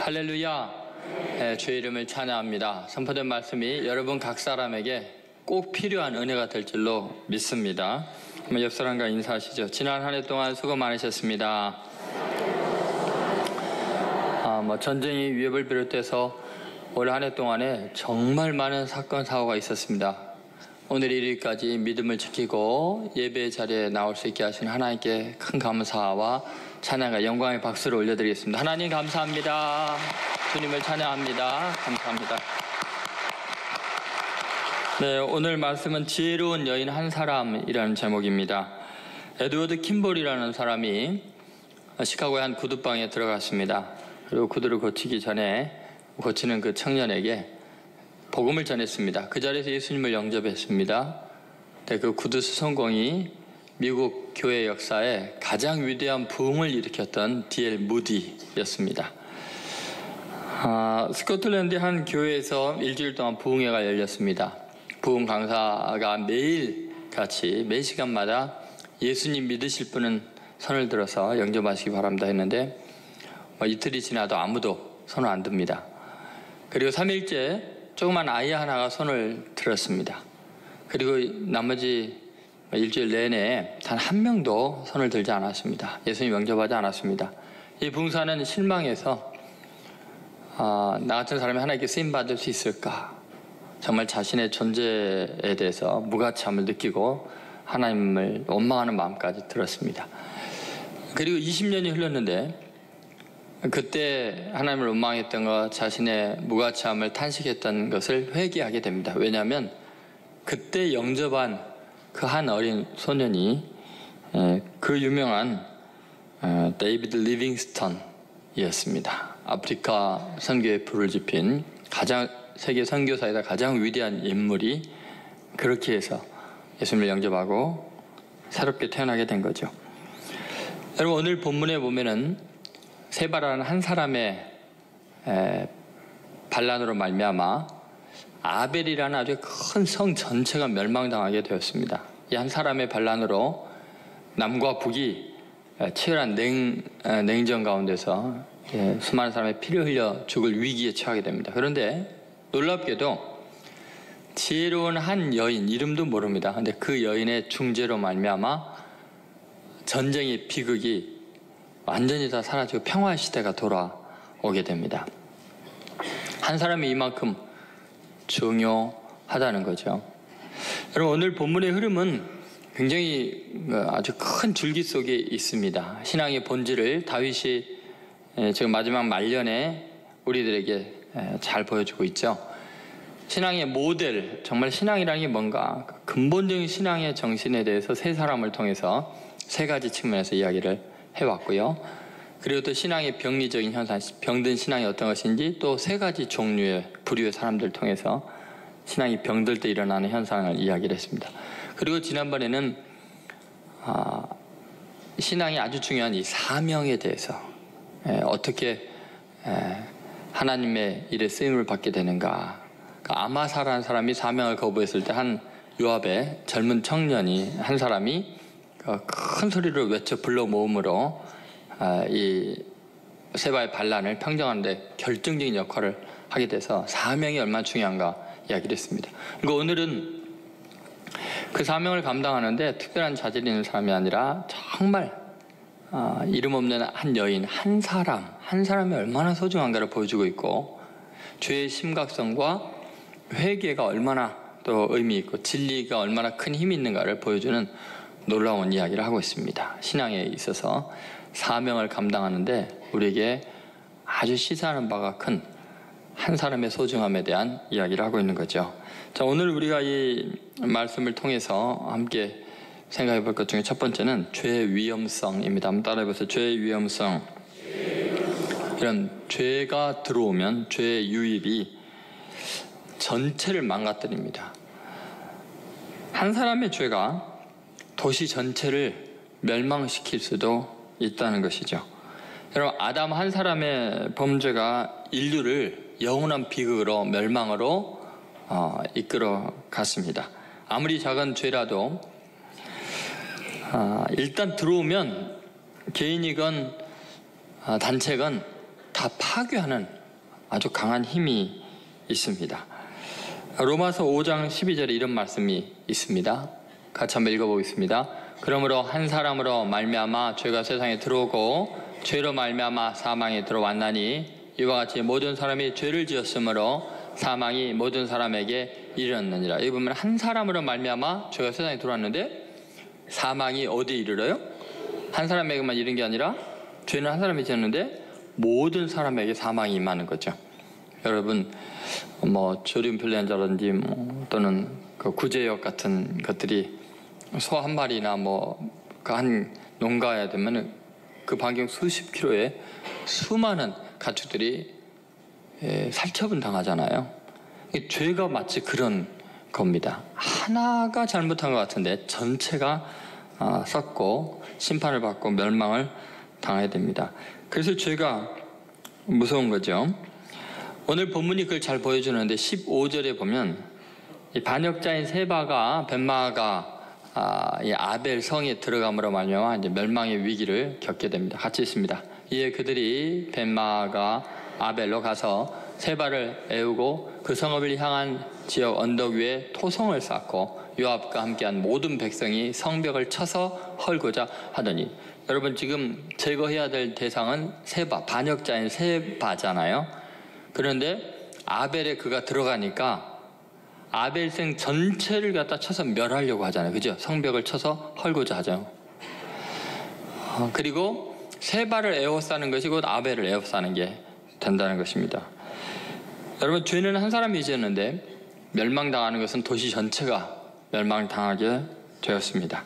할렐루야. 주의 이름을 찬양합니다. 선포된 말씀이 여러분 각 사람에게 꼭 필요한 은혜가 될 줄로 믿습니다. 옆 사람과 인사하시죠. 지난 한 해 동안 수고 많으셨습니다. 전쟁이 위협을 비롯해서 올 한 해 동안에 정말 많은 사건 사고가 있었습니다. 오늘 일일까지 믿음을 지키고 예배 자리에 나올 수 있게 하신 하나님께 큰 감사와 찬양과 영광의 박수를 올려드리겠습니다. 하나님 감사합니다. 주님을 찬양합니다. 감사합니다. 네, 오늘 말씀은 지혜로운 여인 한 사람이라는 제목입니다. 에드워드 킴볼이라는 사람이 시카고의 한 구두방에 들어갔습니다. 그리고 구두를 고치기 전에 고치는 그 청년에게 복음을 전했습니다. 그 자리에서 예수님을 영접했습니다. 네, 그 구두 수성공이 미국 교회 역사에 가장 위대한 부흥을 일으켰던 D.L. 무디였습니다. 스코틀랜드의 한 교회에서 일주일 동안 부흥회가 열렸습니다. 부흥 강사가 매일 같이 매 시간마다 예수님 믿으실 분은 손을 들어서 영접하시기 바랍니다 했는데 이틀이 지나도 아무도 손을 안 듭니다. 그리고 3일째 조그만 아이 하나가 손을 들었습니다. 그리고 나머지 일주일 내내 단 한 명도 손을 들지 않았습니다. 예수님 영접하지 않았습니다. 이 부흥사는 실망해서 나 같은 사람이 하나님께 쓰임받을 수 있을까? 정말 자신의 존재에 대해서 무가치함을 느끼고 하나님을 원망하는 마음까지 들었습니다. 그리고 20년이 흘렀는데 그때 하나님을 원망했던 것, 자신의 무가치함을 탄식했던 것을 회개하게 됩니다. 왜냐하면 그때 영접한 그 한 어린 소년이 그 유명한 데이비드 리빙스턴이었습니다. 아프리카 선교에 불을 지핀 세계 선교사이다 가장 위대한 인물이 그렇게 해서 예수님을 영접하고 새롭게 태어나게 된 거죠. 여러분, 오늘 본문에 보면은 세바라는 한 사람의 반란으로 말미암아 아벨이라는 아주 큰 성 전체가 멸망당하게 되었습니다. 이 한 사람의 반란으로 남과 북이 치열한 냉전 가운데서 수많은 사람의 피를 흘려 죽을 위기에 처하게 됩니다. 그런데 놀랍게도 지혜로운 한 여인, 이름도 모릅니다. 그런데 그 여인의 중재로 말미암아 전쟁의 비극이 완전히 다 사라지고 평화의 시대가 돌아오게 됩니다. 한 사람이 이만큼 중요하다는 거죠. 여러분, 오늘 본문의 흐름은 굉장히 아주 큰 줄기 속에 있습니다. 신앙의 본질을 다윗이 지금 마지막 말년에 우리들에게 잘 보여주고 있죠. 신앙의 모델, 정말 신앙이라는 게 뭔가, 근본적인 신앙의 정신에 대해서 세 사람을 통해서 세 가지 측면에서 이야기를 해왔고요. 그리고 또 신앙의 병리적인 현상, 병든 신앙이 어떤 것인지 또 세 가지 종류의 부류의 사람들을 통해서 신앙이 병들 때 일어나는 현상을 이야기를 했습니다. 그리고 지난번에는 신앙이 아주 중요한 이 사명에 대해서 어떻게 하나님의 일에 쓰임을 받게 되는가. 아마사라는 사람이 사명을 거부했을 때 한 요압의 젊은 청년이 한 사람이 큰 소리로 외쳐 불러 모음으로 이 세바의 반란을 평정하는 데 결정적인 역할을 하게 돼서 사명이 얼마나 중요한가 이야기를 했습니다. 그리고 오늘은 그 사명을 감당하는데 특별한 자질이 있는 사람이 아니라 정말 이름 없는 한 여인, 한 사람이 얼마나 소중한가를 보여주고 있고 죄의 심각성과 회개가 얼마나 또 의미 있고 진리가 얼마나 큰 힘이 있는가를 보여주는 놀라운 이야기를 하고 있습니다. 신앙에 있어서 사명을 감당하는데 우리에게 아주 시사하는 바가 큰 한 사람의 소중함에 대한 이야기를 하고 있는 거죠. 자, 오늘 우리가 이 말씀을 통해서 함께 생각해 볼 것 중에 첫 번째는 죄의 위험성입니다. 한번 따라해 보세요. 죄의 위험성. 이런 죄가 들어오면 죄의 유입이 전체를 망가뜨립니다. 한 사람의 죄가 도시 전체를 멸망시킬 수도 있다는 것이죠. 여러분, 아담 한 사람의 범죄가 인류를 영원한 비극으로 멸망으로 이끌어 갔습니다. 아무리 작은 죄라도 일단 들어오면 개인이건 단체건 다 파괴하는 아주 강한 힘이 있습니다. 로마서 5장 12절에 이런 말씀이 있습니다. 같이 한번 읽어보겠습니다. 그러므로 한 사람으로 말미암아 죄가 세상에 들어오고 죄로 말미암아 사망에 들어왔나니 이와 같이 모든 사람이 죄를 지었으므로 사망이 모든 사람에게 이르렀느니라. 여기 보면 한 사람으로 말미암아 죄가 세상에 들어왔는데 사망이 어디에 이르러요? 한 사람에게만 이른 게 아니라 죄는 한 사람이 지었는데 모든 사람에게 사망이 임하는 거죠. 여러분 조림플랜자라든지 또는 그 구제역 같은 것들이 소 한 마리나 그 한 농가에 되면 그 반경 수십 킬로에 수많은 가축들이 살처분 당하잖아요. 죄가 마치 그런 겁니다. 하나가 잘못한 것 같은데 전체가 썩고 심판을 받고 멸망을 당해야 됩니다. 그래서 죄가 무서운 거죠. 오늘 본문이 그걸 잘 보여주는데 15절에 보면 이 반역자인 세바가 벤마가 이 아벨 성에 들어감으로 말미암아 이제 멸망의 위기를 겪게 됩니다. 같이 있습니다. 이에 그들이 벤마가 아벨로 가서 세바를 애우고 그 성읍을 향한 지역 언덕 위에 토성을 쌓고 요압과 함께한 모든 백성이 성벽을 쳐서 헐고자 하더니, 여러분 지금 제거해야 될 대상은 세바, 반역자인 세바잖아요. 그런데 아벨에 그가 들어가니까 아벨생 전체를 갖다 쳐서 멸하려고 하잖아요. 그죠? 성벽을 쳐서 헐고자 하죠. 그리고 세바를 에워싸는 것이 곧 아벨을 에워싸는 게 된다는 것입니다. 여러분 죄는 한 사람이 지었는데 멸망당하는 것은 도시 전체가 멸망당하게 되었습니다.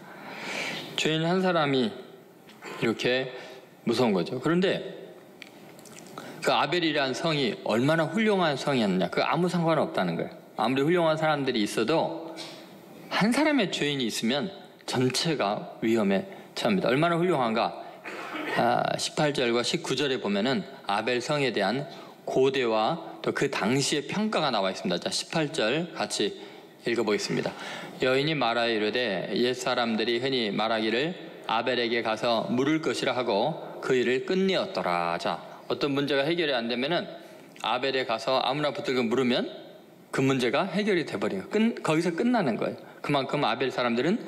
죄는 한 사람이 이렇게 무서운 거죠. 그런데 그 아벨이라는 성이 얼마나 훌륭한 성이었느냐, 그 아무 상관없다는 거예요. 아무리 훌륭한 사람들이 있어도 한 사람의 죄인이 있으면 전체가 위험에 처합니다. 얼마나 훌륭한가? 18절과 19절에 보면은 아벨 성에 대한 고대와 또 그 당시의 평가가 나와 있습니다. 자, 18절 같이 읽어보겠습니다. 여인이 말하여 이르되 옛사람들이 흔히 말하기를 아벨에게 가서 물을 것이라 하고 그 일을 끝내었더라. 자, 어떤 문제가 해결이 안 되면은 아벨에 가서 아무나 붙들고 물으면 그 문제가 해결이 돼버려요. 거기서 끝나는 거예요. 그만큼 아벨 사람들은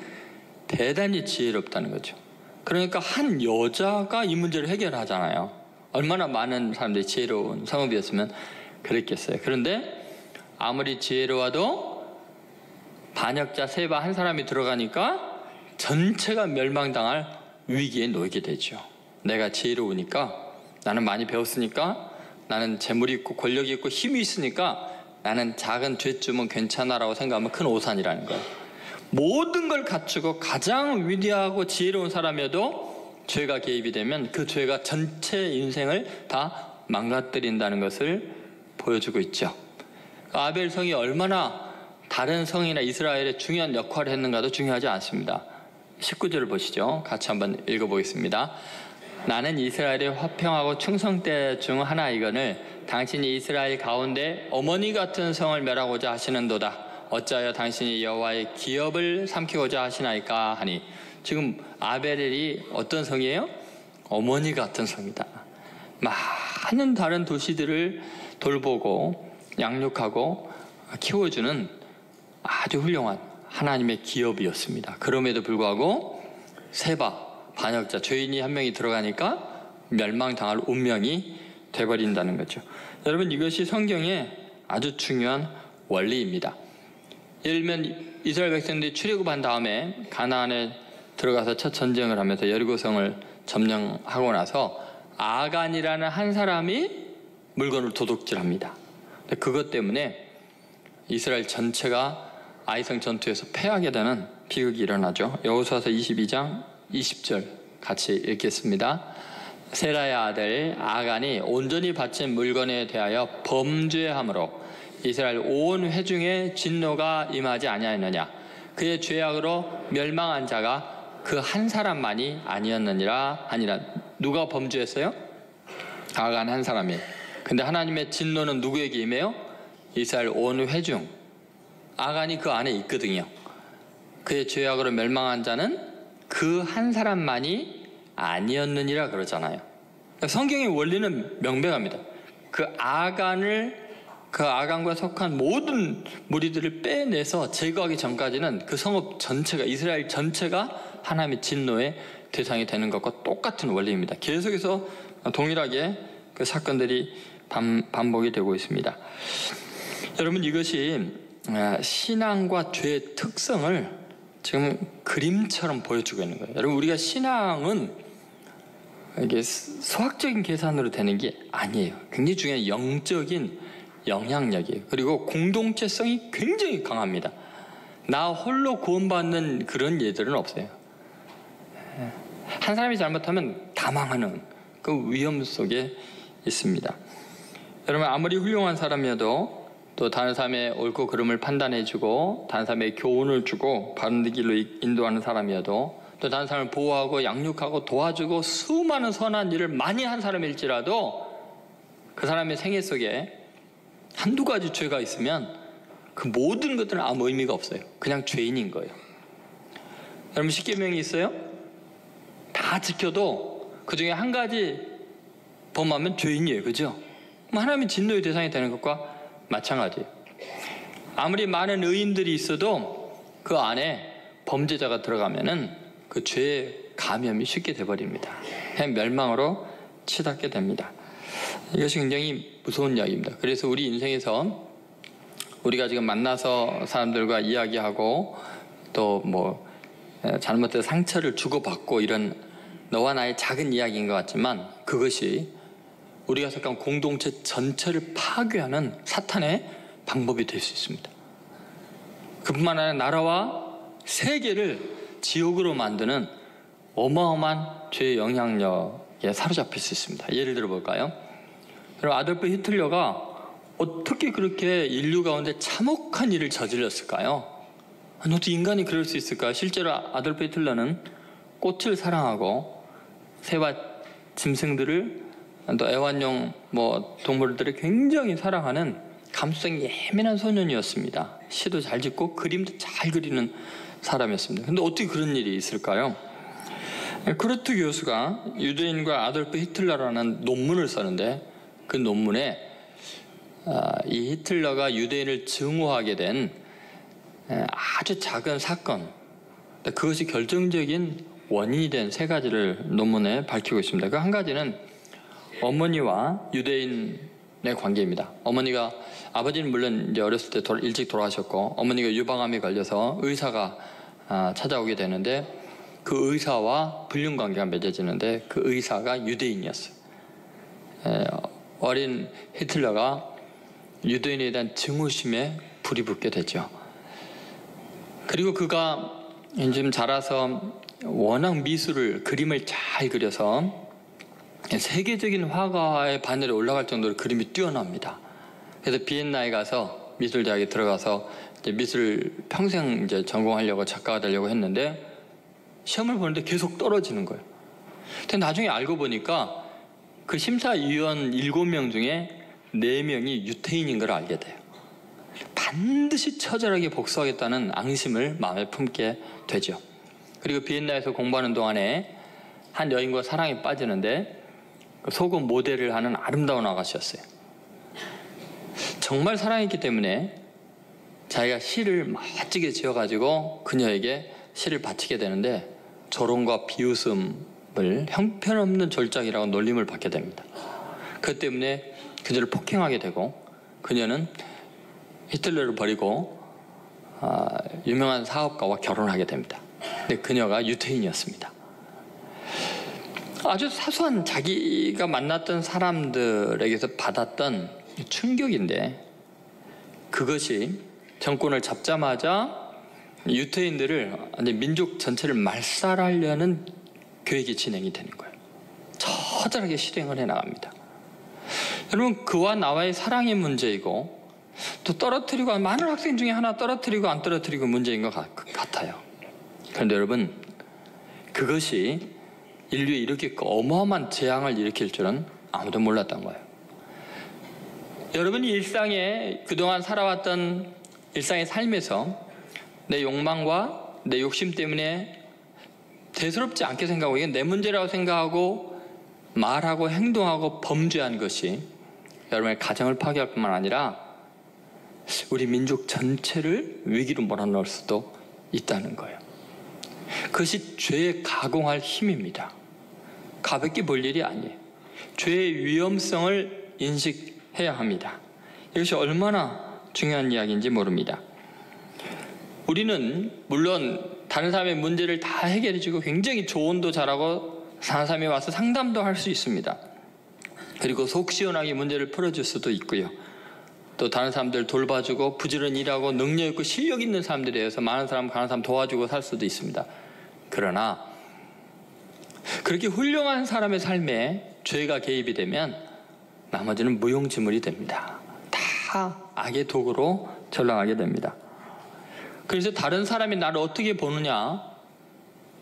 대단히 지혜롭다는 거죠. 그러니까 한 여자가 이 문제를 해결하잖아요. 얼마나 많은 사람들이 지혜로운 성읍이었으면 그랬겠어요. 그런데 아무리 지혜로워도 반역자 세바 한 사람이 들어가니까 전체가 멸망당할 위기에 놓이게 되죠. 내가 지혜로우니까, 나는 많이 배웠으니까, 나는 재물이 있고 권력이 있고 힘이 있으니까 나는 작은 죄쯤은 괜찮아라고 생각하면 큰 오산이라는 거예요. 모든 걸 갖추고 가장 위대하고 지혜로운 사람이어도 죄가 개입이 되면 그 죄가 전체 인생을 다 망가뜨린다는 것을 보여주고 있죠. 아벨 성이 얼마나 다른 성이나 이스라엘의 중요한 역할을 했는가도 중요하지 않습니다. 19절을 보시죠. 같이 한번 읽어보겠습니다. 나는 이스라엘의 화평하고 충성대 중 하나이거늘 당신이 이스라엘 가운데 어머니 같은 성을 멸하고자 하시는도다. 어찌하여 당신이 여호와의 기업을 삼키고자 하시나이까 하니, 지금 아벨이 어떤 성이에요? 어머니 같은 성이다. 많은 다른 도시들을 돌보고 양육하고 키워주는 아주 훌륭한 하나님의 기업이었습니다. 그럼에도 불구하고 세바, 반역자, 죄인이 한 명이 들어가니까 멸망당할 운명이 돼버린다는 거죠. 여러분 이것이 성경의 아주 중요한 원리입니다. 예를 들면 이스라엘 백성들이 출애굽한 다음에 가나안에 들어가서 첫 전쟁을 하면서 여리고성을 점령하고 나서 아간이라는 한 사람이 물건을 도둑질합니다. 그것 때문에 이스라엘 전체가 아이성 전투에서 패하게 되는 비극이 일어나죠. 여호수아서 22장 20절 같이 읽겠습니다. 세라의 아들 아간이 온전히 바친 물건에 대하여 범죄함으로 이스라엘 온 회중의 진노가 임하지 아니하였느냐. 그의 죄악으로 멸망한 자가 그 한 사람만이 아니었느니라 하니라. 누가 범죄했어요? 아간 한 사람이. 근데 하나님의 진노는 누구에게 임해요? 이스라엘 온 회중. 아간이 그 안에 있거든요. 그의 죄악으로 멸망한 자는 그 한 사람만이 아니었느니라 그러잖아요. 성경의 원리는 명백합니다. 그 아간과 속한 모든 무리들을 빼내서 제거하기 전까지는 그 성읍 전체가, 이스라엘 전체가 하나님의 진노의 대상이 되는 것과 똑같은 원리입니다. 계속해서 동일하게 그 사건들이 반복이 되고 있습니다. 여러분, 이것이 신앙과 죄의 특성을 지금 그림처럼 보여주고 있는 거예요. 여러분, 우리가 신앙은 이게 수학적인 계산으로 되는 게 아니에요. 굉장히 중요한 영적인 영향력이에요. 그리고 공동체성이 굉장히 강합니다. 나 홀로 구원받는 그런 예들은 없어요. 한 사람이 잘못하면 다 망하는 그 위험 속에 있습니다. 여러분, 아무리 훌륭한 사람이어도 또 다른 사람의 옳고 그름을 판단해주고 다른 사람의 교훈을 주고 바른 길로 인도하는 사람이어도 또 다른 사람을 보호하고 양육하고 도와주고 수많은 선한 일을 많이 한 사람일지라도 그 사람의 생애 속에 한두 가지 죄가 있으면 그 모든 것들은 아무 의미가 없어요. 그냥 죄인인 거예요. 여러분, 십계명이 있어요? 다 지켜도 그 중에 한 가지 범하면 죄인이에요. 그죠? 하나님의 진노의 대상이 되는 것과 마찬가지예요. 아무리 많은 의인들이 있어도 그 안에 범죄자가 들어가면은 그 죄의 감염이 쉽게 돼버립니다. 그냥 멸망으로 치닫게 됩니다. 이것이 굉장히 무서운 이야기입니다. 그래서 우리 인생에서 우리가 지금 만나서 사람들과 이야기하고 또 뭐 잘못된 상처를 주고받고 이런 너와 나의 작은 이야기인 것 같지만 그것이 우리가 속한 공동체 전체를 파괴하는 사탄의 방법이 될 수 있습니다. 그뿐만 아니라 나라와 세계를 지옥으로 만드는 어마어마한 죄의 영향력에 사로잡힐 수 있습니다. 예를 들어 볼까요? 여러분, 아돌프 히틀러가 어떻게 그렇게 인류 가운데 참혹한 일을 저질렀을까요? 어떻게 인간이 그럴 수 있을까요? 실제로 아돌프 히틀러는 꽃을 사랑하고 새와 짐승들을 또 애완용 동물들을 굉장히 사랑하는 감수성이 예민한 소년이었습니다. 시도 잘 짓고 그림도 잘 그리는 사람이었습니다. 근데 어떻게 그런 일이 있을까요? 크루트 교수가 유대인과 아돌프 히틀러라는 논문을 썼는데 그 논문에 이 히틀러가 유대인을 증오하게 된 아주 작은 사건, 그것이 결정적인 원인이 된 세 가지를 논문에 밝히고 있습니다. 그 한 가지는 어머니와 유대인의 관계입니다. 어머니가, 아버지는 물론 이제 어렸을 때 일찍 돌아가셨고 어머니가 유방암에 걸려서 의사가 찾아오게 되는데 그 의사와 불륜 관계가 맺어지는데 그 의사가 유대인이었어요. 어린 히틀러가 유대인에 대한 증오심에 불이 붙게 되죠. 그리고 그가 좀 자라서 워낙 미술을, 그림을 잘 그려서 세계적인 화가의 바늘에 올라갈 정도로 그림이 뛰어납니다. 그래서 비엔나에 가서 미술대학에 들어가서 이제 미술 평생 이제 전공하려고 작가가 되려고 했는데 시험을 보는데 계속 떨어지는 거예요. 근데 나중에 알고 보니까 그 심사위원 7명 중에 4명이 유태인인 걸 알게 돼요. 반드시 처절하게 복수하겠다는 앙심을 마음에 품게 되죠. 그리고 비엔나에서 공부하는 동안에 한 여인과 사랑에 빠지는데 속옷 모델을 하는 아름다운 아가씨였어요. 정말 사랑했기 때문에 자기가 시를 멋지게 지어가지고 그녀에게 시를 바치게 되는데 조롱과 비웃음을 형편없는 졸작이라고 놀림을 받게 됩니다. 그 때문에 그녀를 폭행하게 되고 그녀는 히틀러를 버리고 유명한 사업가와 결혼하게 됩니다. 근데 그녀가 유태인이었습니다. 아주 사소한 자기가 만났던 사람들에게서 받았던 충격인데 그것이 정권을 잡자마자 유태인들을 민족 전체를 말살하려는 계획이 진행이 되는 거예요. 처절하게 실행을 해나갑니다. 여러분, 그와 나와의 사랑의 문제이고 또 떨어뜨리고, 많은 학생 중에 하나 떨어뜨리고 안 떨어뜨리고 문제인 것 같아요. 그런데 여러분, 그것이 인류에 이렇게 어마어마한 재앙을 일으킬 줄은 아무도 몰랐던 거예요. 여러분이 일상에 그동안 살아왔던 일상의 삶에서 내 욕망과 내 욕심 때문에 대수롭지 않게 생각하고 이게 내 문제라고 생각하고 말하고 행동하고 범죄한 것이 여러분의 가정을 파괴할 뿐만 아니라 우리 민족 전체를 위기로 몰아넣을 수도 있다는 거예요. 그것이 죄의 가공할 힘입니다. 가볍게 볼 일이 아니에요. 죄의 위험성을 인식해야 합니다. 이것이 얼마나 중요한 이야기인지 모릅니다. 우리는 물론 다른 사람의 문제를 다 해결해주고 굉장히 조언도 잘하고 다른 사람이 와서 상담도 할 수 있습니다. 그리고 속 시원하게 문제를 풀어줄 수도 있고요. 또 다른 사람들 돌봐주고 부지런히 일하고 능력 있고 실력 있는 사람들에 의해서 많은 사람, 강한 사람 도와주고 살 수도 있습니다. 그러나 그렇게 훌륭한 사람의 삶에 죄가 개입이 되면 나머지는 무용지물이 됩니다. 다 악의 도구로 전락하게 됩니다. 그래서 다른 사람이 나를 어떻게 보느냐,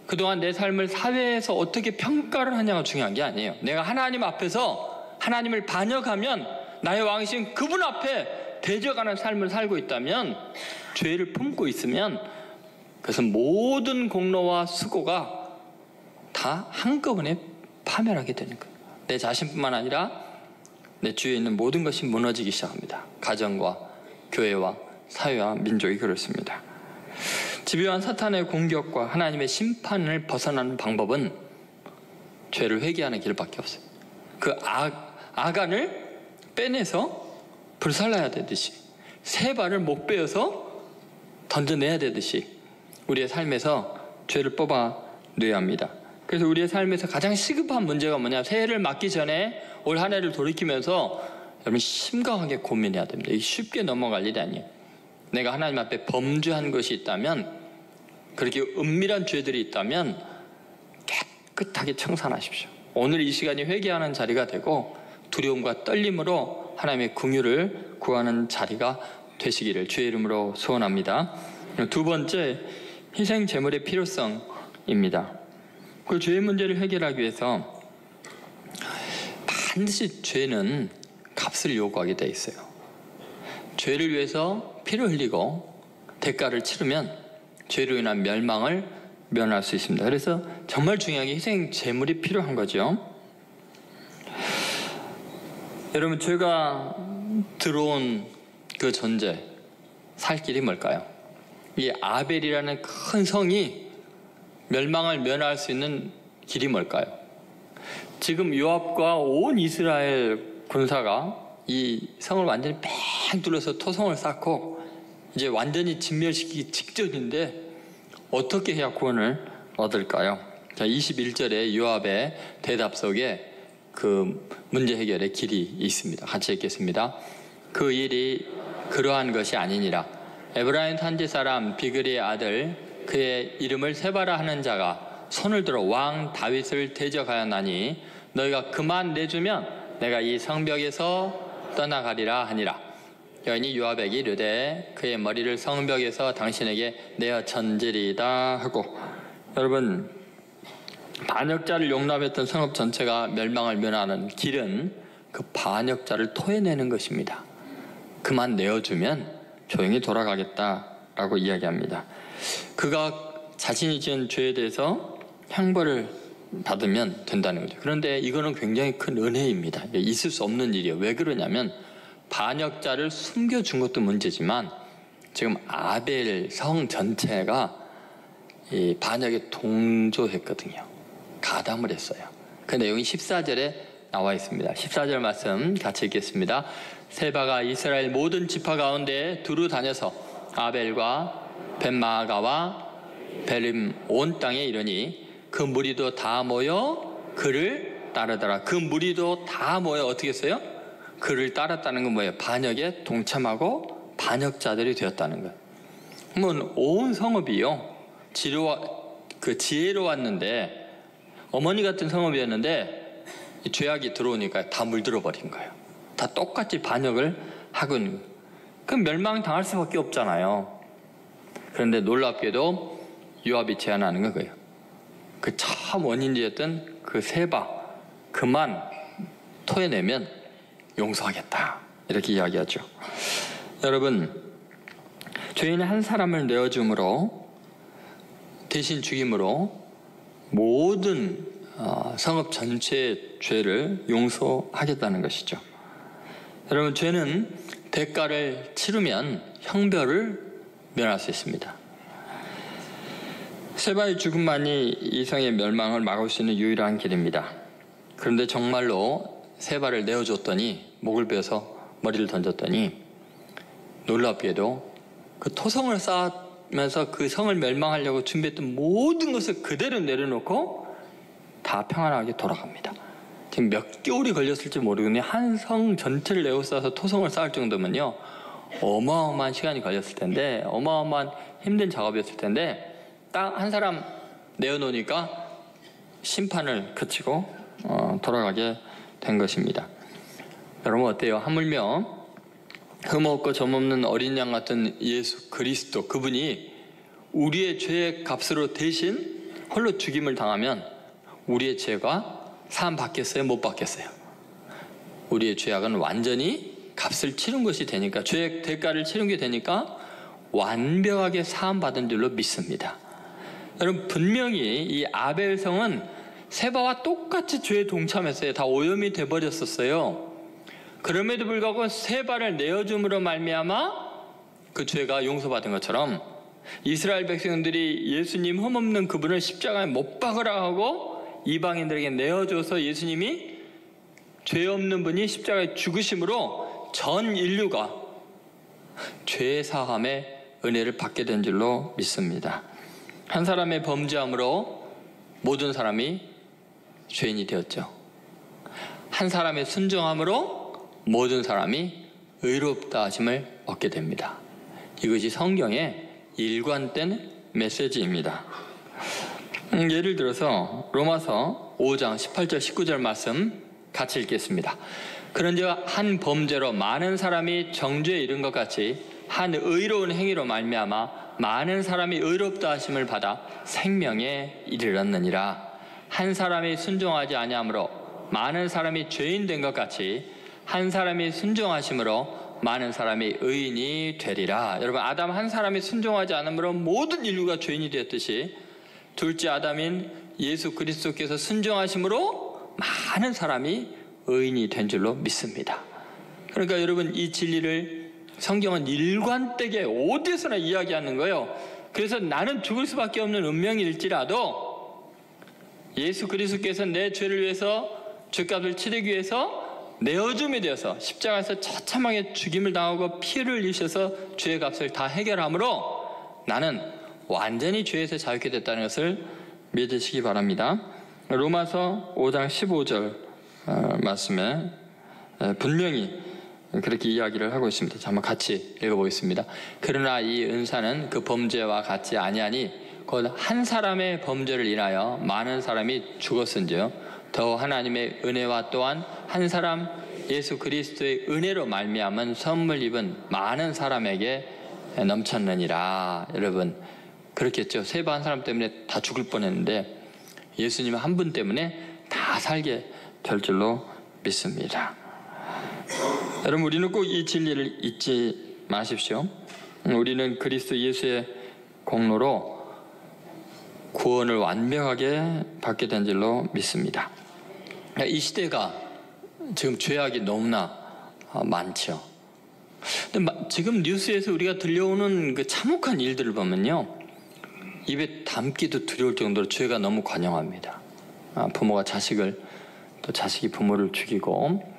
그동안 내 삶을 사회에서 어떻게 평가를 하냐가 중요한 게 아니에요. 내가 하나님 앞에서 하나님을 반역하면 나의 왕이신 그분 앞에 대적하는 삶을 살고 있다면, 죄를 품고 있으면 그것은 모든 공로와 수고가 다 한꺼번에 파멸하게 되는 거예요. 내 자신뿐만 아니라 내 주위에 있는 모든 것이 무너지기 시작합니다. 가정과 교회와 사회와 민족이 그렇습니다. 집요한 사탄의 공격과 하나님의 심판을 벗어나는 방법은 죄를 회개하는 길밖에 없어요. 그 악안을 빼내서 불살라야 되듯이, 새 발을 못 베어서 던져내야 되듯이 우리의 삶에서 죄를 뽑아내야 합니다. 그래서 우리의 삶에서 가장 시급한 문제가 뭐냐, 새해를 맞기 전에 올 한 해를 돌이키면서 여러분 심각하게 고민해야 됩니다. 이게 쉽게 넘어갈 일이 아니에요. 내가 하나님 앞에 범죄한 것이 있다면, 그렇게 은밀한 죄들이 있다면 깨끗하게 청산하십시오. 오늘 이 시간이 회개하는 자리가 되고 두려움과 떨림으로 하나님의 긍휼을 구하는 자리가 되시기를 주의 이름으로 소원합니다. 두 번째, 희생 제물의 필요성입니다. 그 죄의 문제를 해결하기 위해서 반드시 죄는 값을 요구하게 돼 있어요. 죄를 위해서 피를 흘리고 대가를 치르면 죄로 인한 멸망을 면할 수 있습니다. 그래서 정말 중요한 게 희생 제물이 필요한 거죠. 여러분, 죄가 들어온 그 전제, 살 길이 뭘까요? 이 아벨이라는 큰 성이 멸망을 면할 수 있는 길이 뭘까요? 지금 요압과 온 이스라엘 군사가 이 성을 완전히 뺑 둘러서 토성을 쌓고 이제 완전히 진멸시키기 직전인데 어떻게 해야 구원을 얻을까요? 자, 21절에 요압의 대답 속에 그 문제 해결의 길이 있습니다. 같이 읽겠습니다. 그 일이 그러한 것이 아니니라. 에브라임 산지 사람 비그리의 아들 그의 이름을 세바라 하는 자가 손을 들어 왕 다윗을 대적하였나니 너희가 그만 내주면 내가 이 성벽에서 떠나가리라 하니라. 여인이 요압에게 이르되 그의 머리를 성벽에서 당신에게 내어 천지리다 하고. 여러분, 반역자를 용납했던 성읍 전체가 멸망을 면하는 길은 그 반역자를 토해내는 것입니다. 그만 내어주면 조용히 돌아가겠다라고 이야기합니다. 그가 자신이 지은 죄에 대해서 형벌을 받으면 된다는 거죠. 그런데 이거는 굉장히 큰 은혜입니다. 있을 수 없는 일이에요. 왜 그러냐면 반역자를 숨겨준 것도 문제지만 지금 아벨 성 전체가 이 반역에 동조했거든요. 가담을 했어요. 그 내용이 14절에 나와 있습니다. 14절 말씀 같이 읽겠습니다. 세바가 이스라엘 모든 지파 가운데 두루 다녀서 아벨과 벳마가와 벨림 온 땅에 이르니 그 무리도 다 모여 그를 따르더라. 그 무리도 다 모여 어떻게 했어요? 그를 따랐다는 건 뭐예요? 반역에 동참하고 반역자들이 되었다는 거예요. 그러면 온 성읍이요, 지혜로웠는데, 어머니 같은 성읍이었는데 이 죄악이 들어오니까 다 물들어 버린 거예요. 다 똑같이 반역을 하고 있는 거예요. 그럼 멸망당할 수밖에 없잖아요. 그런데 놀랍게도 요압이 제안하는 거예요. 그 참 원인이었던 그 세바 그만 토해내면 용서하겠다, 이렇게 이야기하죠. 여러분, 죄인은 한 사람을 내어줌으로, 대신 죽임으로 모든 성읍 전체의 죄를 용서하겠다는 것이죠. 여러분, 죄는 대가를 치르면 형벌을 면할 수 있습니다. 세바의 죽음만이 이성의 멸망을 막을 수 있는 유일한 길입니다. 그런데 정말로 세바를 내어줬더니, 목을 베어서 머리를 던졌더니 놀랍게도 그 토성을 쌓으면서 그 성을 멸망하려고 준비했던 모든 것을 그대로 내려놓고 다 평안하게 돌아갑니다. 지금 몇 개월이 걸렸을지 모르겠는데 한 성 전체를 에워싸서 토성을 쌓을 정도면요, 어마어마한 시간이 걸렸을 텐데, 어마어마한 힘든 작업이었을 텐데, 딱 한 사람 내어놓으니까 심판을 그치고 돌아가게 된 것입니다. 여러분 어때요? 하물며 흠없고 점없는 어린 양 같은 예수 그리스도, 그분이 우리의 죄의 값으로 대신 홀로 죽임을 당하면 우리의 죄가 사함 받겠어요? 못 받겠어요? 우리의 죄악은 완전히 값을 치른 것이 되니까, 죄의 대가를 치른 게 되니까 완벽하게 사함 받은 줄로 믿습니다. 여러분, 분명히 이 아벨 성은 세바와 똑같이 죄에 동참했어요. 다 오염이 돼버렸었어요. 그럼에도 불구하고 세바를 내어줌으로 말미암아 그 죄가 용서받은 것처럼 이스라엘 백성들이 예수님 흠없는 그분을 십자가에 못 박으라 하고 이방인들에게 내어줘서 예수님이 죄 없는 분이 십자가에 죽으심으로 전 인류가 죄 사함의 은혜를 받게 된 줄로 믿습니다. 한 사람의 범죄함으로 모든 사람이 죄인이 되었죠. 한 사람의 순종함으로 모든 사람이 의롭다 하심을 얻게 됩니다. 이것이 성경의 일관된 메시지입니다. 예를 들어서 로마서 5장 18절 19절 말씀 같이 읽겠습니다. 그런즉 한 범죄로 많은 사람이 정죄에 이른 것 같이 한 의로운 행위로 말미암아 많은 사람이 의롭다 하심을 받아 생명에 이르렀느니라. 한 사람이 순종하지 아니함으로 많은 사람이 죄인 된 것 같이 한 사람이 순종하심으로 많은 사람이 의인이 되리라. 여러분, 아담 한 사람이 순종하지 않음으로 모든 인류가 죄인이 되었듯이 둘째 아담인 예수 그리스도께서 순종하심으로 많은 사람이 의인이 된 줄로 믿습니다. 그러니까 여러분, 이 진리를 성경은 일관되게 어디서나 이야기하는 거예요. 그래서 나는 죽을 수밖에 없는 운명일지라도 예수 그리스도께서 내 죄를 위해서 죄값을 치르기 위해서 내어줌이 되어서 십자가에서 처참하게 죽임을 당하고 피를 흘리셔서 죄의 값을 다 해결함으로 나는 완전히 죄에서 자유케 됐다는 것을 믿으시기 바랍니다. 로마서 5장 15절 말씀에 분명히 그렇게 이야기를 하고 있습니다. 자, 한번 같이 읽어보겠습니다. 그러나 이 은사는 그 범죄와 같지 아니하니 곧 한 사람의 범죄를 인하여 많은 사람이 죽었은지요 더 하나님의 은혜와 또한 한 사람 예수 그리스도의 은혜로 말미암은 선물 입은 많은 사람에게 넘쳤느니라. 여러분, 그렇겠죠. 세바 한 사람 때문에 다 죽을 뻔했는데 예수님 한 분 때문에 다 살게 될 줄로 믿습니다. 여러분, 우리는 꼭 이 진리를 잊지 마십시오. 우리는 그리스도 예수의 공로로 구원을 완벽하게 받게 된 줄로 믿습니다. 이 시대가 지금 죄악이 너무나 많죠. 근데 지금 뉴스에서 우리가 들려오는 그 참혹한 일들을 보면요, 입에 담기도 두려울 정도로 죄가 너무 관영합니다. 부모가 자식을, 또 자식이 부모를 죽이고,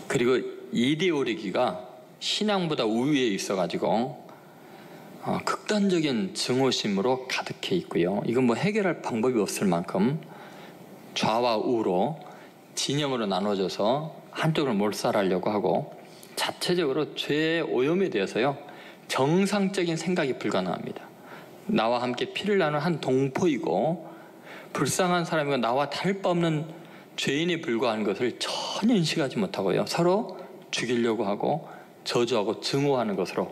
그리고 이데올로기가 신앙보다 우위에 있어가지고 극단적인 증오심으로 가득해 있고요. 이건 뭐 해결할 방법이 없을 만큼 좌와 우로 진영으로 나눠져서 한쪽을 몰살하려고 하고, 자체적으로 죄의 오염에 대해서요 정상적인 생각이 불가능합니다. 나와 함께 피를 나눈 한 동포이고 불쌍한 사람이고 나와 다를 바 없는 죄인에 불과한 것을 전혀 인식하지 못하고요, 서로 죽이려고 하고 저주하고 증오하는 것으로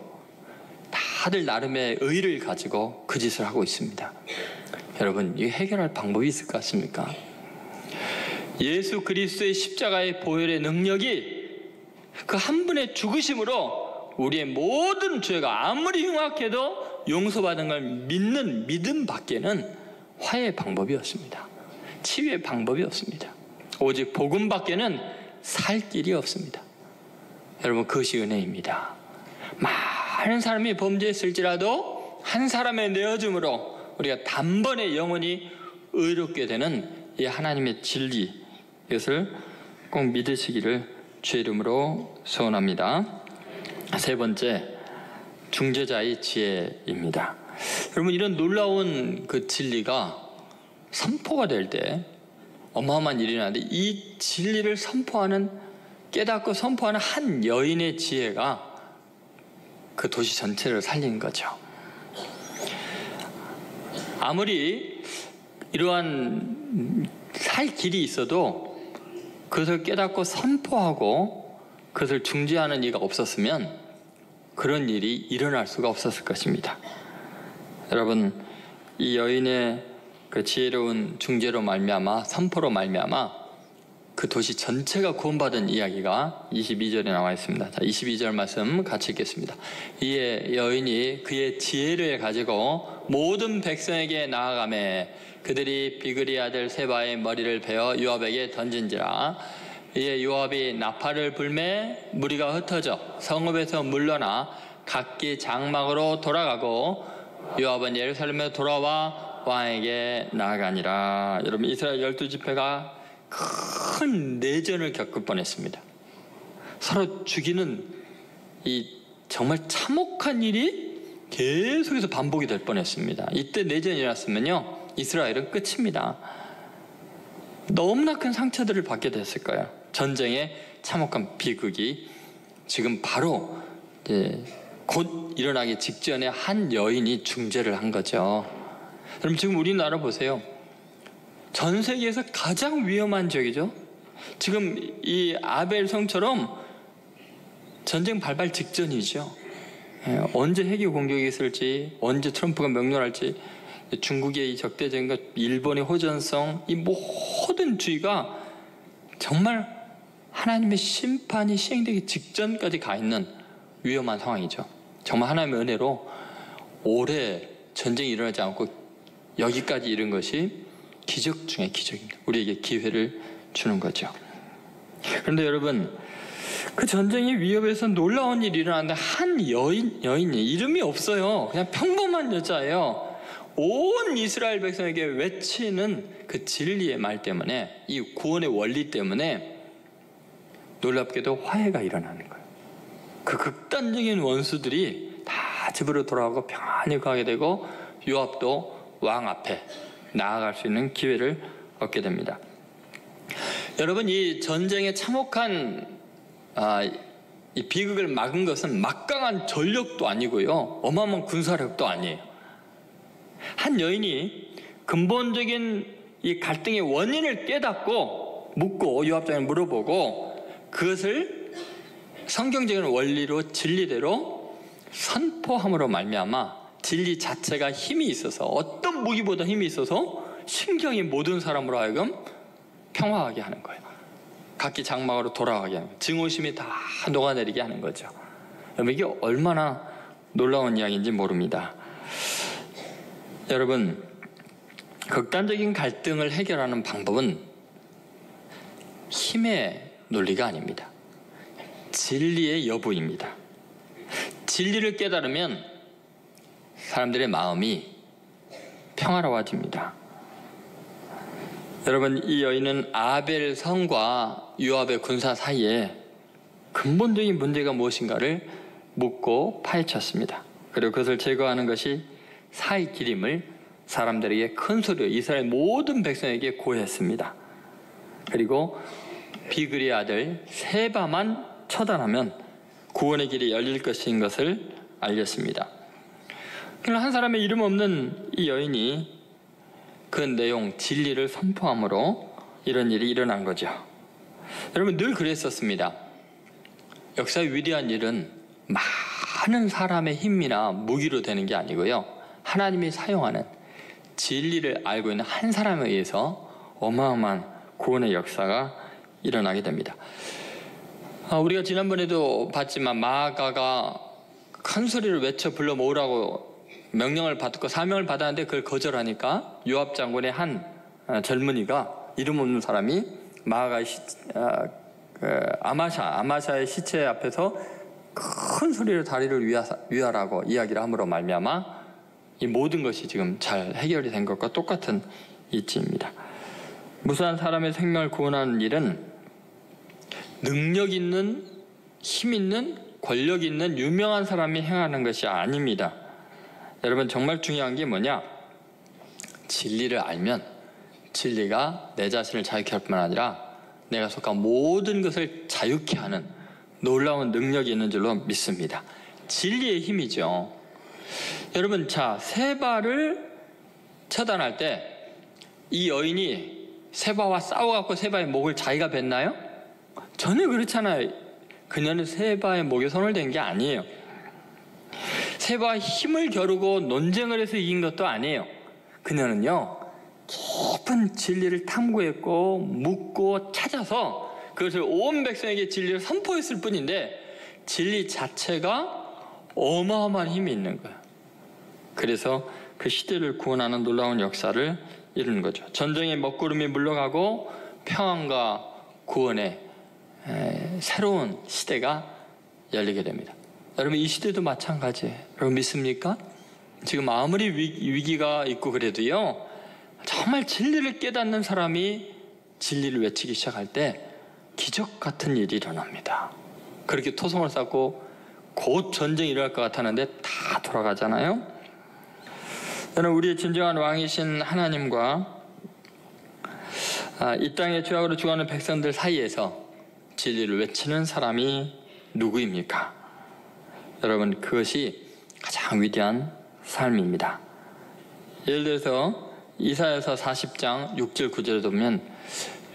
다들 나름의 의를 가지고 그 짓을 하고 있습니다. 여러분, 이게 해결할 방법이 있을 것 같습니까? 예수 그리스도의 십자가의 보혈의 능력이 그 한 분의 죽으심으로 우리의 모든 죄가 아무리 흉악해도 용서받은 걸 믿는 믿음 밖에는 화해의 방법이 없습니다. 치유의 방법이 없습니다. 오직 복음 밖에는 살 길이 없습니다. 여러분, 그것이 은혜입니다. 많은 사람이 범죄했을지라도 한 사람의 내어줌으로 우리가 단번에 영원히 의롭게 되는 이 하나님의 진리, 이것을 꼭 믿으시기를 주의 이름으로 소원합니다. 세 번째, 중재자의 지혜입니다. 여러분, 이런 놀라운 그 진리가 선포가 될 때 어마어마한 일이 나는데, 이 진리를 깨닫고 선포하는 한 여인의 지혜가 그 도시 전체를 살린 거죠. 아무리 이러한 살 길이 있어도 그것을 깨닫고 선포하고 그것을 중재하는 이가 없었으면 그런 일이 일어날 수가 없었을 것입니다. 여러분, 이 여인의 그 지혜로운 중재로 말미암아, 선포로 말미암아 그 도시 전체가 구원받은 이야기가 22절에 나와 있습니다. 자, 22절 말씀 같이 읽겠습니다. 이에 여인이 그의 지혜를 가지고 모든 백성에게 나아가매 그들이 비그리 아들 세바의 머리를 베어 요압에게 던진지라. 이에 요압이 나팔을 불매 무리가 흩어져 성읍에서 물러나 각기 장막으로 돌아가고 요압은 예루살렘에 돌아와 왕에게 나아가니라. 여러분, 이스라엘 12지파가 큰 내전을 겪을 뻔했습니다. 서로 죽이는 이 정말 참혹한 일이 계속해서 반복이 될 뻔했습니다. 이때 내전이 일어났으면요, 이스라엘은 끝입니다. 너무나 큰 상처들을 받게 됐을 거예요. 전쟁의 참혹한 비극이 지금 바로 곧 일어나기 직전에 한 여인이 중재를 한 거죠. 여러분, 지금 우리나라 보세요. 전 세계에서 가장 위험한 지역이죠. 지금 이 아벨 성처럼 전쟁 발발 직전이죠. 언제 핵이 공격이 있을지, 언제 트럼프가 명령할지, 중국의 이 적대적인 것, 일본의 호전성, 이 모든 주의가 정말 하나님의 심판이 시행되기 직전까지 가 있는 위험한 상황이죠. 정말 하나님의 은혜로 오래 전쟁이 일어나지 않고 여기까지 이른 것이 기적 중에 기적입니다. 우리에게 기회를 주는 거죠. 그런데 여러분, 그 전쟁의 위협에서 놀라운 일이 일어났는데 한 여인이 이름이 없어요. 그냥 평범한 여자예요. 온 이스라엘 백성에게 외치는 그 진리의 말 때문에, 이 구원의 원리 때문에 놀랍게도 화해가 일어나는 거예요. 그 극단적인 원수들이 다 집으로 돌아가고 평안히 가게 되고 요압도 왕 앞에 나아갈 수 있는 기회를 얻게 됩니다. 여러분, 이 전쟁의 참혹한 이 비극을 막은 것은 막강한 전력도 아니고요, 어마어마한 군사력도 아니에요. 한 여인이 근본적인 이 갈등의 원인을 깨닫고 묻고 요압장에 물어보고 그것을 성경적인 원리로 진리대로 선포함으로 말미암아 진리 자체가 힘이 있어서, 어떤 무기보다 힘이 있어서 신경이 모든 사람으로 하여금 평화하게 하는 거예요. 각기 장막으로 돌아가게 하는 거예요. 증오심이 다 녹아내리게 하는 거죠. 여러분, 이게 얼마나 놀라운 이야기인지 모릅니다. 여러분, 극단적인 갈등을 해결하는 방법은 힘의 논리가 아닙니다. 진리의 여부입니다. 진리를 깨달으면 사람들의 마음이 평화로워집니다. 여러분, 이 여인은 아벨 성과 요압의 군사 사이에 근본적인 문제가 무엇인가를 묻고 파헤쳤습니다. 그리고 그것을 제거하는 것이 사의 길임을 사람들에게 큰 소리로 이스라엘 모든 백성에게 고했습니다. 그리고 비그리의 아들 세바만 처단하면 구원의 길이 열릴 것인 것을 알렸습니다. 그러나 한 사람의 이름 없는 이 여인이 그 내용, 진리를 선포함으로 이런 일이 일어난 거죠. 여러분, 늘 그랬었습니다. 역사의 위대한 일은 많은 사람의 힘이나 무기로 되는 게 아니고요, 하나님이 사용하는 진리를 알고 있는 한 사람에 의해서 어마어마한 구원의 역사가 일어나게 됩니다. 우리가 지난번에도 봤지만 마아가가 큰 소리를 외쳐 불러 모으라고 명령을 받고 사명을 받았는데 그걸 거절하니까 요압 장군의 한 젊은이가, 이름 없는 사람이 마아가의 아마샤의 시체 앞에서 큰 소리로 다리를 위하라고 이야기를 함으로 말미암아 이 모든 것이 지금 잘 해결이 된 것과 똑같은 이치입니다. 무수한 사람의 생명을 구원하는 일은 능력 있는, 힘 있는, 권력 있는 유명한 사람이 행하는 것이 아닙니다. 여러분, 정말 중요한 게 뭐냐? 진리를 알면 진리가 내 자신을 자유케 할 뿐만 아니라 내가 속한 모든 것을 자유케 하는 놀라운 능력이 있는 줄로 믿습니다. 진리의 힘이죠. 여러분, 자, 세바를 처단할 때 이 여인이 세바와 싸워갖고 세바의 목을 자기가 뱉나요? 전혀 그렇잖아요. 그녀는 세바의 목에 손을 댄 게 아니에요. 세바와 힘을 겨루고 논쟁을 해서 이긴 것도 아니에요. 그녀는요, 깊은 진리를 탐구했고 묻고 찾아서 그것을 온 백성에게 진리를 선포했을 뿐인데 진리 자체가 어마어마한 힘이 있는 거예요. 그래서 그 시대를 구원하는 놀라운 역사를 이루는 거죠. 전쟁의 먹구름이 물러가고 평안과 구원의 새로운 시대가 열리게 됩니다. 여러분, 이 시대도 마찬가지예요. 여러분, 믿습니까? 지금 아무리 위기가 있고 그래도요, 정말 진리를 깨닫는 사람이 진리를 외치기 시작할 때 기적 같은 일이 일어납니다. 그렇게 토성을 쌓고 곧 전쟁이 일어날 것 같았는데 다 돌아가잖아요. 저는 우리의 진정한 왕이신 하나님과 이 땅의 죄악으로 죽어가는 백성들 사이에서 진리를 외치는 사람이 누구입니까? 여러분, 그것이 가장 위대한 삶입니다. 예를 들어서 이사야서 40장 6절 9절에 보면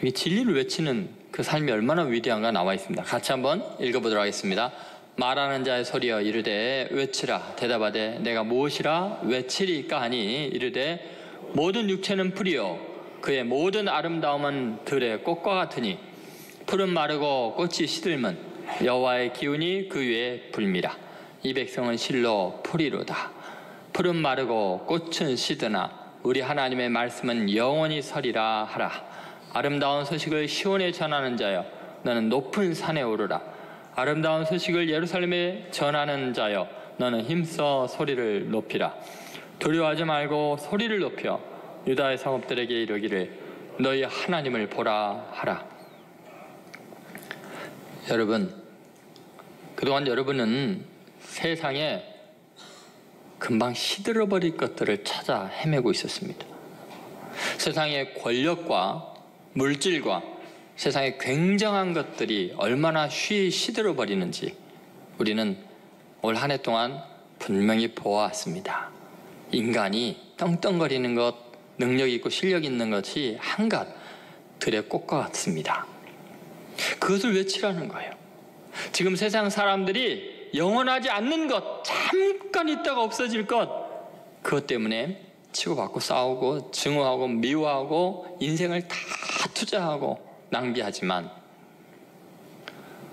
여기 진리를 외치는 그 삶이 얼마나 위대한가 나와 있습니다. 같이 한번 읽어보도록 하겠습니다. 말하는 자의 소리여 이르되 외치라. 대답하되 내가 무엇이라 외치리까 하니 이르되 모든 육체는 풀이요 그의 모든 아름다움은 들의 꽃과 같으니 풀은 마르고 꽃이 시들면 여호와의 기운이 그 위에 불미라. 이 백성은 실로 풀이로다. 풀은 마르고 꽃은 시드나 우리 하나님의 말씀은 영원히 서리라 하라. 아름다운 소식을 시온에 전하는 자여 너는 높은 산에 오르라. 아름다운 소식을 예루살렘에 전하는 자여 너는 힘써 소리를 높이라. 두려워하지 말고 소리를 높여 유다의 성읍들에게 이르기를 너희 하나님을 보라 하라. 여러분, 그동안 여러분은 세상에 금방 시들어버릴 것들을 찾아 헤매고 있었습니다. 세상의 권력과 물질과 세상의 굉장한 것들이 얼마나 쉬이 시들어버리는지 우리는 올 한 해 동안 분명히 보아왔습니다. 인간이 떵떵거리는 것, 능력 있고 실력 있는 것이 한갓 들의 꽃과 같습니다. 그것을 외치라는 거예요. 지금 세상 사람들이 영원하지 않는 것, 잠깐 있다가 없어질 것, 그것 때문에 치고받고 싸우고 증오하고 미워하고 인생을 다 투자하고 낭비하지만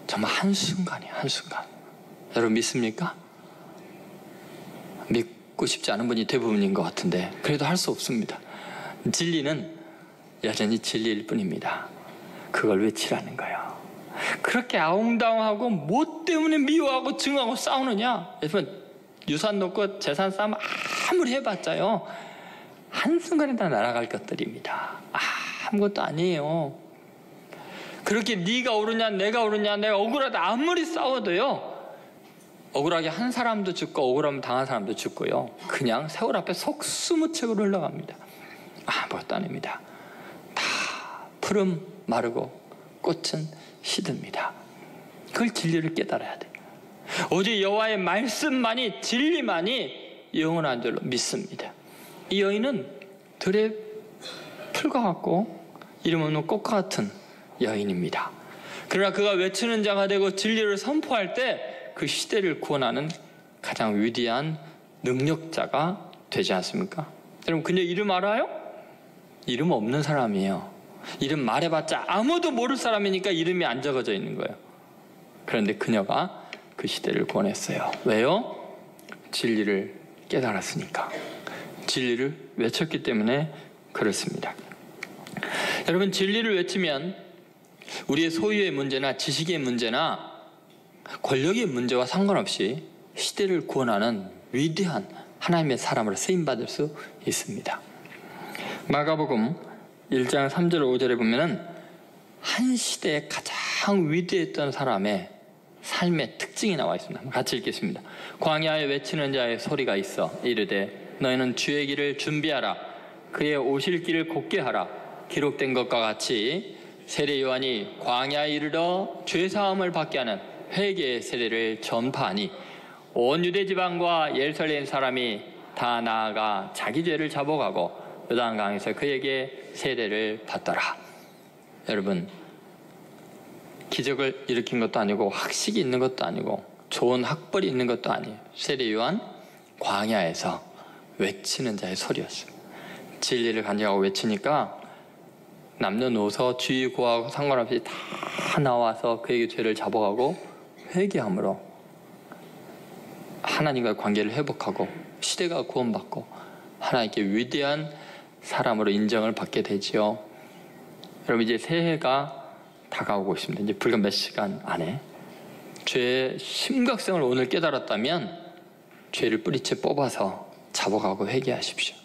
정말 한순간이에요. 한순간. 여러분 믿습니까? 믿고 싶지 않은 분이 대부분인 것 같은데 그래도 할 수 없습니다. 진리는 여전히 진리일 뿐입니다. 그걸 외치라는 거예요. 그렇게 아웅다웅하고 뭐 때문에 미워하고 증오하고 싸우느냐? 여러분, 유산 놓고 재산 싸움 아무리 해봤자요, 한순간에 다 날아갈 것들입니다. 아무것도 아니에요. 그렇게 네가 옳으냐 내가 옳으냐 내가 억울하다 아무리 싸워도요, 억울하게 한 사람도 죽고 억울하면 당한 사람도 죽고요, 그냥 세월 앞에 속수무책으로 흘러갑니다. 아무것도 아닙니다. 다 푸른 마르고 꽃은 시듭니다. 그걸 진리를 깨달아야 돼. 오직 여호와의 말씀만이, 진리만이 영원한 줄로 믿습니다. 이 여인은 들의 풀과 같고 이름 없는 꽃과 같은 여인입니다. 그러나 그가 외치는 자가 되고 진리를 선포할 때 그 시대를 구원하는 가장 위대한 능력자가 되지 않습니까? 여러분, 그녀 이름 알아요? 이름 없는 사람이에요. 이름 말해봤자 아무도 모를 사람이니까 이름이 안 적어져 있는 거예요. 그런데 그녀가 그 시대를 구원했어요. 왜요? 진리를 깨달았으니까. 진리를 외쳤기 때문에 그렇습니다. 여러분, 진리를 외치면 우리의 소유의 문제나 지식의 문제나 권력의 문제와 상관없이 시대를 구원하는 위대한 하나님의 사람으로 쓰임받을 수 있습니다. 마가복음 1장 3절 5절에 보면은 한 시대에 가장 위대했던 사람의 삶의 특징이 나와 있습니다. 같이 읽겠습니다. 광야에 외치는 자의 소리가 있어 이르되 너희는 주의 길을 준비하라. 그의 오실 길을 곧게 하라. 기록된 것과 같이 세례 요한이 광야에 이르러 죄사함을 받게 하는 회개의 세례를 전파하니 온 유대 지방과 예루살렘 사람이 다 나아가 자기 죄를 자복하고 요단강에서 그에게 세례를 받더라. 여러분, 기적을 일으킨 것도 아니고 학식이 있는 것도 아니고 좋은 학벌이 있는 것도 아니에요. 세례 요한 광야에서 외치는 자의 소리였어요. 진리를 간증하고 외치니까 남녀노소 주의고하고 상관없이 다 나와서 그에게 죄를 자복하고 회개함으로 하나님과의 관계를 회복하고 시대가 구원받고 하나님께 위대한 사람으로 인정을 받게 되지요. 여러분, 이제 새해가 다가오고 있습니다. 이제 불과 몇 시간 안에 죄의 심각성을 오늘 깨달았다면 죄를 뿌리채 뽑아서 자복하고 회개하십시오.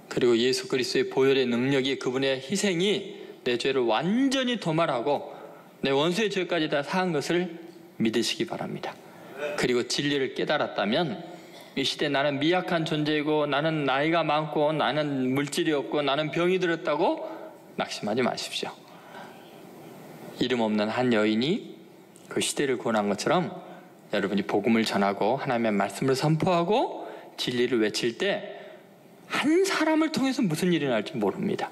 그리고 예수 그리스도의 보혈의 능력이, 그분의 희생이 내 죄를 완전히 도말하고 내 원수의 죄까지 다 사한 것을 믿으시기 바랍니다. 그리고 진리를 깨달았다면 이 시대 나는 미약한 존재이고 나는 나이가 많고 나는 물질이 없고 나는 병이 들었다고 낙심하지 마십시오. 이름 없는 한 여인이 그 시대를 구원한 것처럼 여러분이 복음을 전하고 하나님의 말씀을 선포하고 진리를 외칠 때 한 사람을 통해서 무슨 일이 날지 모릅니다.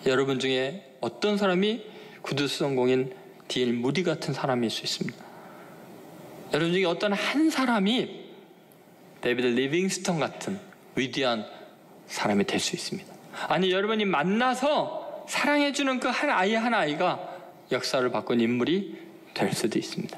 여러분 중에 어떤 사람이 구두스 성공인 D.L. 무디 같은 사람일 수 있습니다. 여러분 중에 어떤 한 사람이 데이비드 리빙스턴 같은 위대한 사람이 될 수 있습니다. 아니, 여러분이 만나서 사랑해주는 그 한 아이가 역사를 바꾼 인물이 될 수도 있습니다.